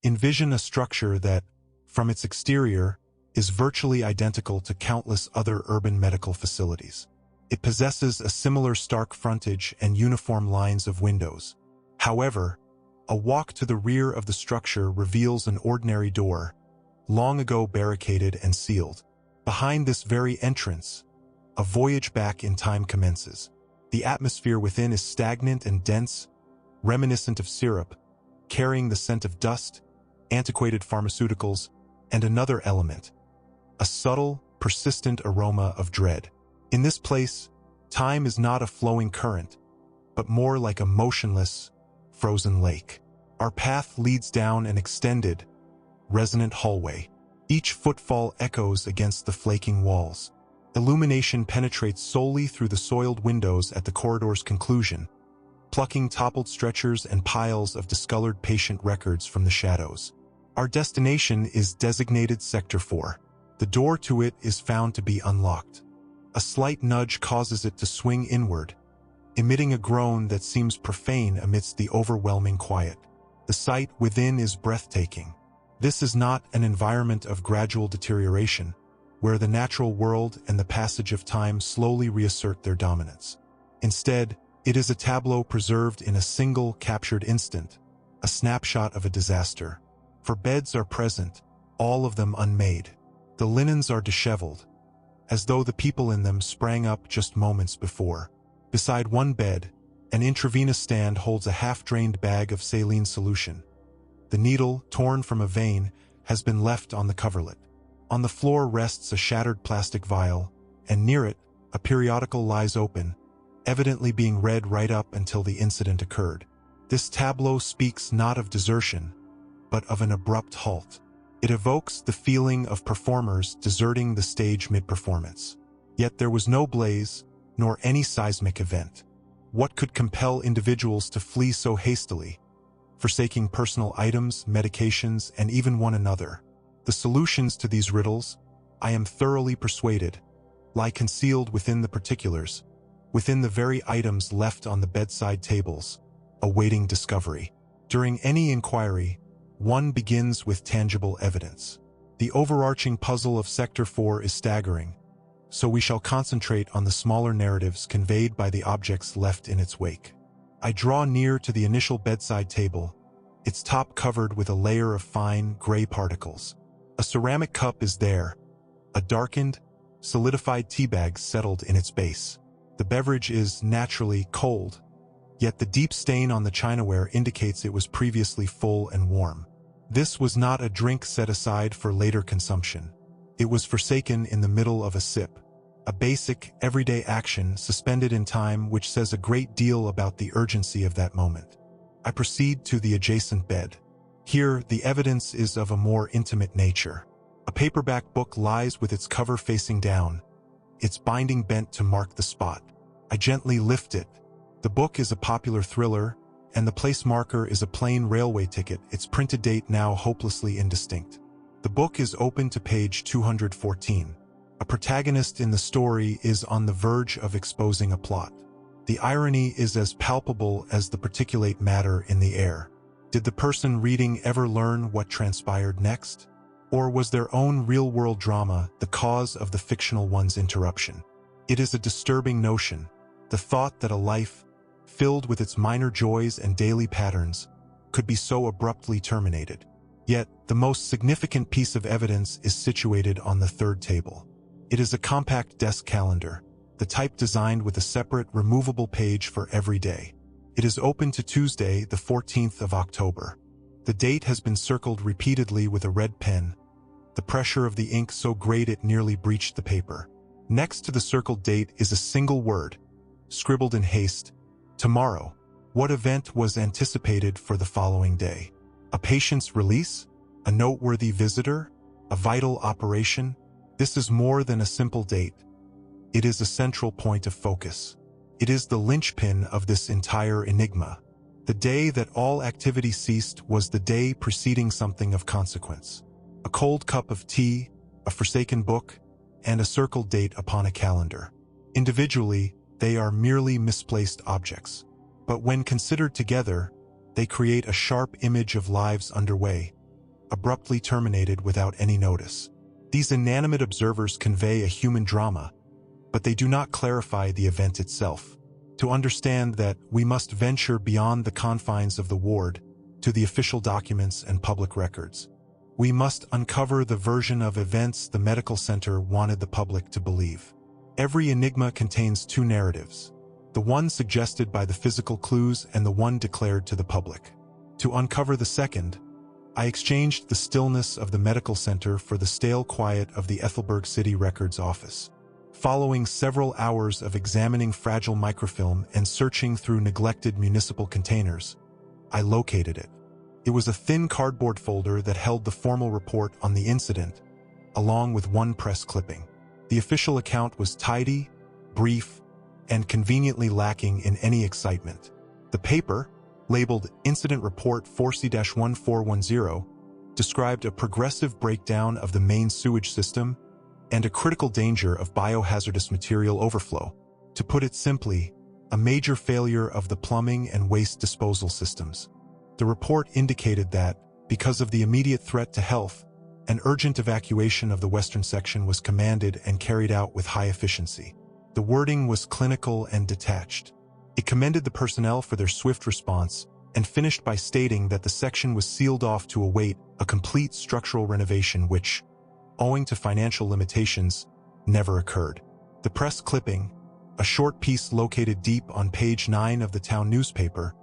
Envision a structure that, from its exterior, is virtually identical to countless other urban medical facilities. It possesses a similar stark frontage and uniform lines of windows. However, a walk to the rear of the structure reveals an ordinary door, long ago barricaded and sealed. Behind this very entrance, a voyage back in time commences. The atmosphere within is stagnant and dense, reminiscent of syrup, carrying the scent of dust, antiquated pharmaceuticals, and another element, a subtle, persistent aroma of dread. In this place, time is not a flowing current, but more like a motionless, frozen lake. Our path leads down an extended, resonant hallway. Each footfall echoes against the flaking walls. Illumination penetrates solely through the soiled windows at the corridor's conclusion, plucking toppled stretchers and piles of discolored patient records from the shadows. Our destination is designated Sector 4. The door to it is found to be unlocked. A slight nudge causes it to swing inward, emitting a groan that seems profane amidst the overwhelming quiet. The sight within is breathtaking. This is not an environment of gradual deterioration, where the natural world and the passage of time slowly reassert their dominance. Instead, it is a tableau preserved in a single captured instant, a snapshot of a disaster. For beds are present, all of them unmade. The linens are disheveled, as though the people in them sprang up just moments before. Beside one bed, an intravenous stand holds a half-drained bag of saline solution. The needle, torn from a vein, has been left on the coverlet. On the floor rests a shattered plastic vial, and near it, a periodical lies open, evidently being read right up until the incident occurred. This tableau speaks not of desertion, but of an abrupt halt. It evokes the feeling of performers deserting the stage mid-performance. Yet there was no blaze, nor any seismic event. What could compel individuals to flee so hastily, forsaking personal items, medications, and even one another? The solutions to these riddles, I am thoroughly persuaded, lie concealed within the particulars, within the very items left on the bedside tables, awaiting discovery. During any inquiry, one begins with tangible evidence. The overarching puzzle of Sector 4 is staggering, so we shall concentrate on the smaller narratives conveyed by the objects left in its wake. I draw near to the initial bedside table, its top covered with a layer of fine, gray particles. A ceramic cup is there, a darkened, solidified teabag settled in its base. The beverage is naturally cold, yet the deep stain on the chinaware indicates it was previously full and warm. This was not a drink set aside for later consumption. It was forsaken in the middle of a sip, a basic, everyday action suspended in time which says a great deal about the urgency of that moment. I proceed to the adjacent bed. Here, the evidence is of a more intimate nature. A paperback book lies with its cover facing down, its binding bent to mark the spot. I gently lift it. The book is a popular thriller, and the place marker is a plain railway ticket, its printed date now hopelessly indistinct. The book is open to page 214. A protagonist in the story is on the verge of exposing a plot. The irony is as palpable as the particulate matter in the air. Did the person reading ever learn what transpired next? Or was their own real-world drama the cause of the fictional one's interruption? It is a disturbing notion, the thought that a life, filled with its minor joys and daily patterns, could be so abruptly terminated. Yet, the most significant piece of evidence is situated on the third table. It is a compact desk calendar, the type designed with a separate, removable page for every day. It is open to Tuesday, the 14th of October. The date has been circled repeatedly with a red pen, the pressure of the ink so great it nearly breached the paper. Next to the circled date is a single word, scribbled in haste: tomorrow. What event was anticipated for the following day? A patient's release? A noteworthy visitor? A vital operation? This is more than a simple date. It is a central point of focus. It is the linchpin of this entire enigma. The day that all activity ceased was the day preceding something of consequence. A cold cup of tea, a forsaken book, and a circled date upon a calendar. Individually, they are merely misplaced objects. But when considered together, they create a sharp image of lives underway, abruptly terminated without any notice. These inanimate observers convey a human drama, but they do not clarify the event itself. To understand that, we must venture beyond the confines of the ward to the official documents and public records. We must uncover the version of events the medical center wanted the public to believe. Every enigma contains two narratives, the one suggested by the physical clues and the one declared to the public. To uncover the second, I exchanged the stillness of the medical center for the stale quiet of the Ethelberg City Records office. Following several hours of examining fragile microfilm and searching through neglected municipal containers, I located it. It was a thin cardboard folder that held the formal report on the incident, along with one press clipping. The official account was tidy, brief, and conveniently lacking in any excitement. The paper, labeled Incident Report 4C-1410, described a progressive breakdown of the main sewage system and a critical danger of biohazardous material overflow. To put it simply, a major failure of the plumbing and waste disposal systems. The report indicated that, because of the immediate threat to health, an urgent evacuation of the western section was commanded and carried out with high efficiency. The wording was clinical and detached. It commended the personnel for their swift response and finished by stating that the section was sealed off to await a complete structural renovation which, owing to financial limitations, never occurred. The press clipping, a short piece located deep on page 9 of the town newspaper,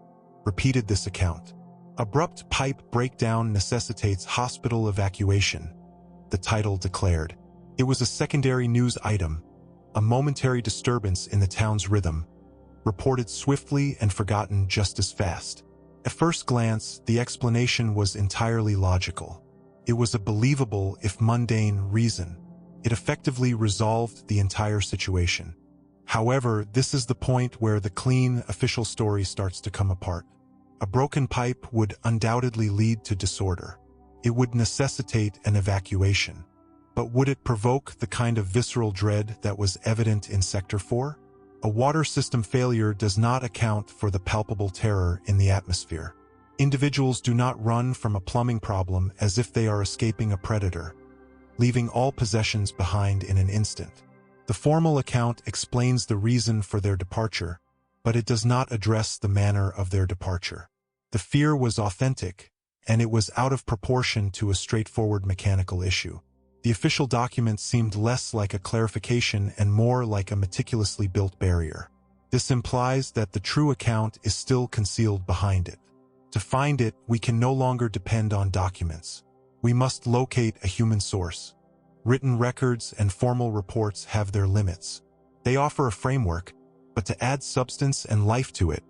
repeated this account. Abrupt pipe breakdown necessitates hospital evacuation, the title declared. It was a secondary news item, a momentary disturbance in the town's rhythm, reported swiftly and forgotten just as fast. At first glance, the explanation was entirely logical. It was a believable, if mundane, reason. It effectively resolved the entire situation. However, this is the point where the clean, official story starts to come apart. A broken pipe would undoubtedly lead to disorder. It would necessitate an evacuation. But would it provoke the kind of visceral dread that was evident in Sector 4? A water system failure does not account for the palpable terror in the atmosphere. Individuals do not run from a plumbing problem as if they are escaping a predator, leaving all possessions behind in an instant. The formal account explains the reason for their departure, but it does not address the manner of their departure. The fear was authentic, and it was out of proportion to a straightforward mechanical issue. The official document seemed less like a clarification and more like a meticulously built barrier. This implies that the true account is still concealed behind it. To find it, we can no longer depend on documents. We must locate a human source. Written records and formal reports have their limits. They offer a framework, but to add substance and life to it,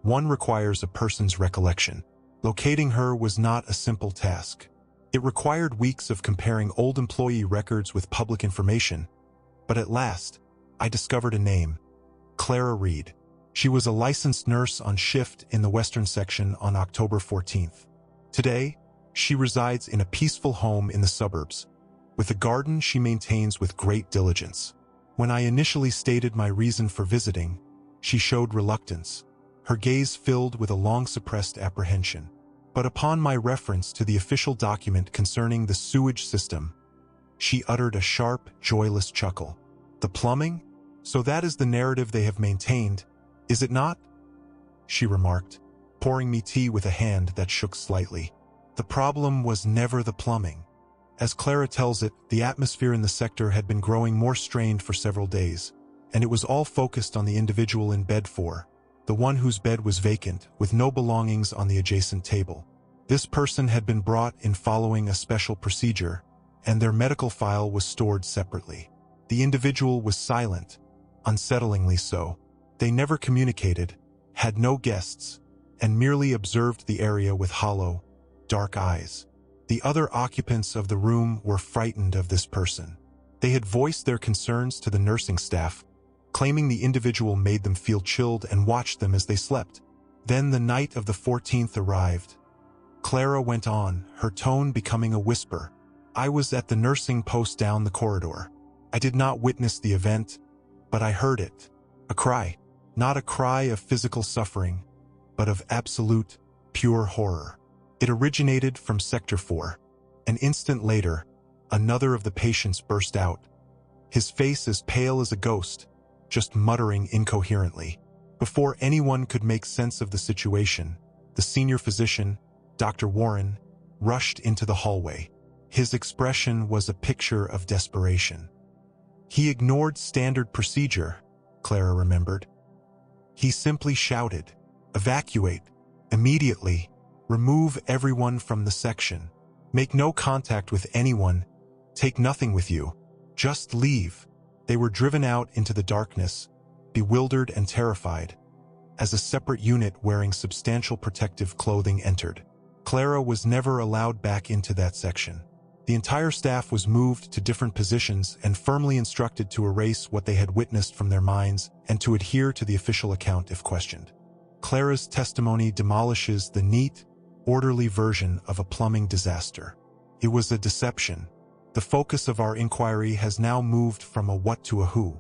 one requires a person's recollection. Locating her was not a simple task. It required weeks of comparing old employee records with public information, but at last, I discovered a name: Clara Reed. She was a licensed nurse on shift in the Western Section on October 14th. Today, she resides in a peaceful home in the suburbs, with a garden she maintains with great diligence. When I initially stated my reason for visiting, she showed reluctance, her gaze filled with a long-suppressed apprehension. But upon my reference to the official document concerning the sewage system, she uttered a sharp, joyless chuckle. The plumbing? So that is the narrative they have maintained, is it not? She remarked, pouring me tea with a hand that shook slightly. The problem was never the plumbing. As Clara tells it, the atmosphere in the sector had been growing more strained for several days, and it was all focused on the individual in bed 4, the one whose bed was vacant, with no belongings on the adjacent table. This person had been brought in following a special procedure, and their medical file was stored separately. The individual was silent, unsettlingly so. They never communicated, had no guests, and merely observed the area with hollow, dark eyes. The other occupants of the room were frightened of this person. They had voiced their concerns to the nursing staff, claiming the individual made them feel chilled and watched them as they slept. Then the night of the 14th arrived. Clara went on, her tone becoming a whisper. I was at the nursing post down the corridor. I did not witness the event, but I heard it. A cry. Not a cry of physical suffering, but of absolute, pure horror. It originated from Sector 4. An instant later, another of the patients burst out, his face as pale as a ghost, just muttering incoherently. Before anyone could make sense of the situation, the senior physician, Dr. Warren, rushed into the hallway. His expression was a picture of desperation. He ignored standard procedure, Clara remembered. He simply shouted, "Evacuate, immediately, remove everyone from the section. Make no contact with anyone, take nothing with you, just leave." They were driven out into the darkness, bewildered and terrified, as a separate unit wearing substantial protective clothing entered. Clara was never allowed back into that section. The entire staff was moved to different positions and firmly instructed to erase what they had witnessed from their minds and to adhere to the official account if questioned. Clara's testimony demolishes the neat, orderly version of a plumbing disaster. It was a deception. The focus of our inquiry has now moved from a what to a who.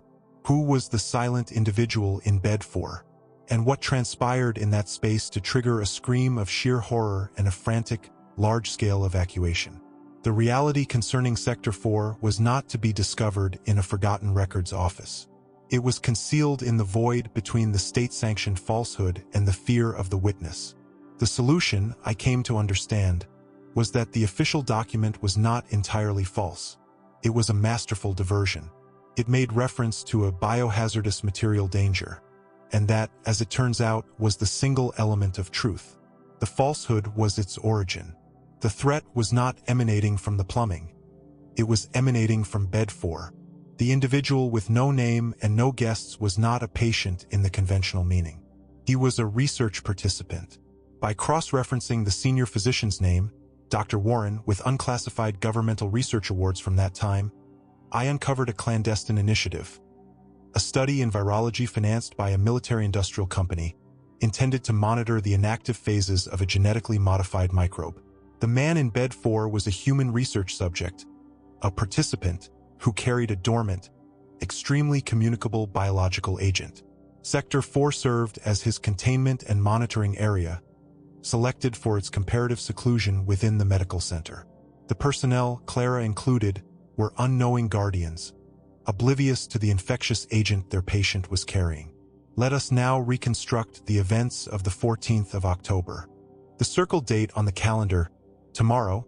Who was the silent individual in bed 4? And what transpired in that space to trigger a scream of sheer horror and a frantic, large-scale evacuation? The reality concerning Sector 4 was not to be discovered in a forgotten records office. It was concealed in the void between the state-sanctioned falsehood and the fear of the witness. The solution, I came to understand, was that the official document was not entirely false. It was a masterful diversion. It made reference to a biohazardous material danger, and that, as it turns out, was the single element of truth. The falsehood was its origin. The threat was not emanating from the plumbing. It was emanating from bed 4. The individual with no name and no guests was not a patient in the conventional meaning. He was a research participant. By cross-referencing the senior physician's name, Dr. Warren, with unclassified governmental research awards from that time, I uncovered a clandestine initiative, a study in virology financed by a military-industrial company, intended to monitor the inactive phases of a genetically modified microbe. The man in bed 4 was a human research subject, a participant who carried a dormant, extremely communicable biological agent. Sector 4 served as his containment and monitoring area, selected for its comparative seclusion within the medical center. The personnel, Clara included, were unknowing guardians, oblivious to the infectious agent their patient was carrying. Let us now reconstruct the events of the 14th of October. The circled date on the calendar, tomorrow,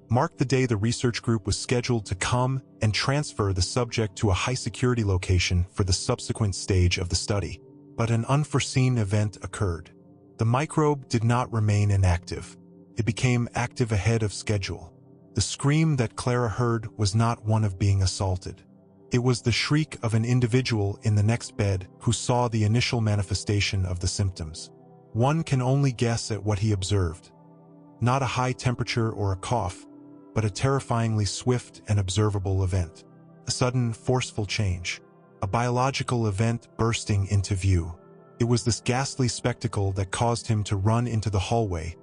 marked the day the research group was scheduled to come and transfer the subject to a high-security location for the subsequent stage of the study. But an unforeseen event occurred. The microbe did not remain inactive. It became active ahead of schedule. The scream that Clara heard was not one of being assaulted. It was the shriek of an individual in the next bed who saw the initial manifestation of the symptoms. One can only guess at what he observed. Not a high temperature or a cough, but a terrifyingly swift and observable event. A sudden, forceful change. A biological event bursting into view. It was this ghastly spectacle that caused him to run into the hallway,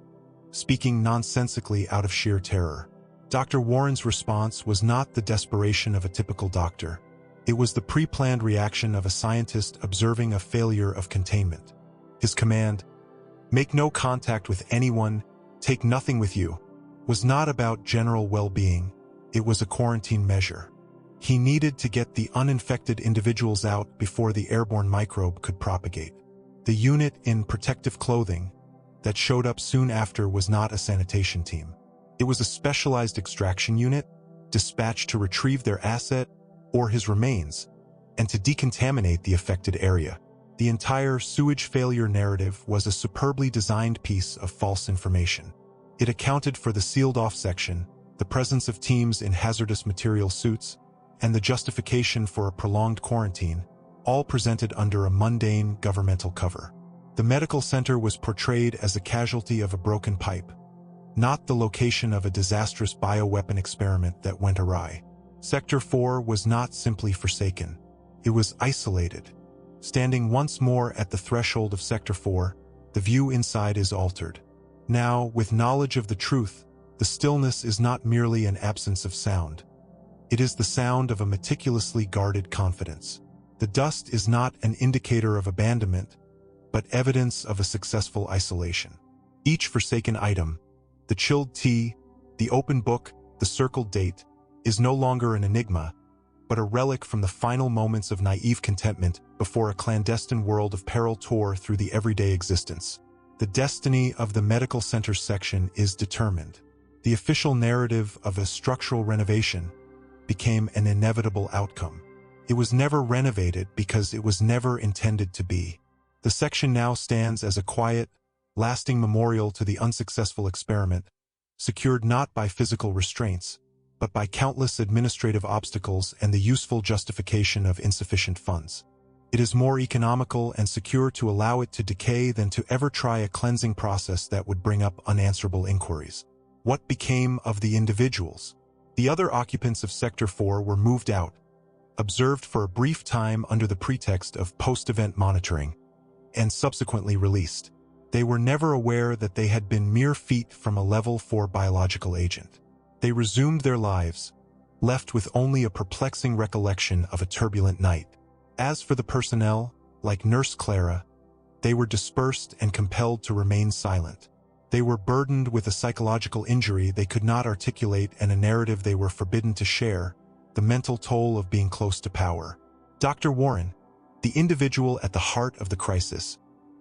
speaking nonsensically out of sheer terror. Dr. Warren's response was not the desperation of a typical doctor. It was the pre-planned reaction of a scientist observing a failure of containment. His command, "Make no contact with anyone, take nothing with you," was not about general well-being. It was a quarantine measure. He needed to get the uninfected individuals out before the airborne microbe could propagate. The unit in protective clothing that showed up soon after was not a sanitation team. It was a specialized extraction unit, dispatched to retrieve their asset or his remains, and to decontaminate the affected area. The entire sewage failure narrative was a superbly designed piece of false information. It accounted for the sealed-off section, the presence of teams in hazardous material suits, and the justification for a prolonged quarantine, all presented under a mundane governmental cover. The medical center was portrayed as a casualty of a broken pipe, not the location of a disastrous bioweapon experiment that went awry. Sector 4 was not simply forsaken. It was isolated. Standing once more at the threshold of Sector 4, the view inside is altered. Now, with knowledge of the truth, the stillness is not merely an absence of sound. It is the sound of a meticulously guarded confidence. The dust is not an indicator of abandonment, but evidence of a successful isolation. Each forsaken item, the chilled tea, the open book, the circled date, is no longer an enigma, but a relic from the final moments of naive contentment before a clandestine world of peril tore through the everyday existence. The destiny of the medical center section is determined. The official narrative of a structural renovation became an inevitable outcome. It was never renovated because it was never intended to be. The section now stands as a quiet, lasting memorial to the unsuccessful experiment, secured not by physical restraints, but by countless administrative obstacles and the useful justification of insufficient funds. It is more economical and secure to allow it to decay than to ever try a cleansing process that would bring up unanswerable inquiries. What became of the individuals? The other occupants of Sector 4 were moved out, observed for a brief time under the pretext of post-event monitoring, and subsequently released. They were never aware that they had been mere feet from a Level 4 biological agent. They resumed their lives, left with only a perplexing recollection of a turbulent night. As for the personnel, like Nurse Clara, they were dispersed and compelled to remain silent. They were burdened with a psychological injury they could not articulate and a narrative they were forbidden to share, the mental toll of being close to power. Dr. Warren, the individual at the heart of the crisis,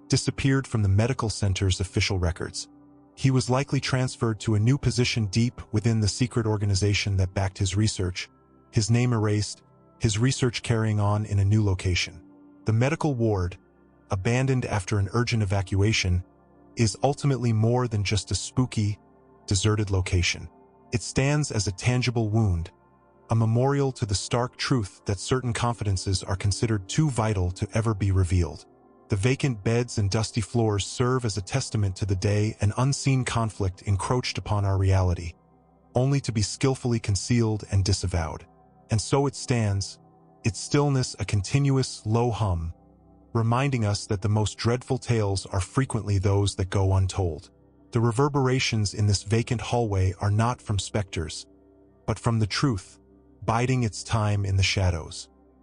disappeared from the medical center's official records. He was likely transferred to a new position deep within the secret organization that backed his research, his name erased, his research carrying on in a new location. The medical ward, abandoned after an urgent evacuation, is ultimately more than just a spooky, deserted location. It stands as a tangible wound, a memorial to the stark truth that certain confidences are considered too vital to ever be revealed. The vacant beds and dusty floors serve as a testament to the day an unseen conflict encroached upon our reality, only to be skillfully concealed and disavowed. And so it stands, its stillness a continuous, low hum, reminding us that the most dreadful tales are frequently those that go untold. The reverberations in this vacant hallway are not from specters, but from the truth, biding its time in the shadows.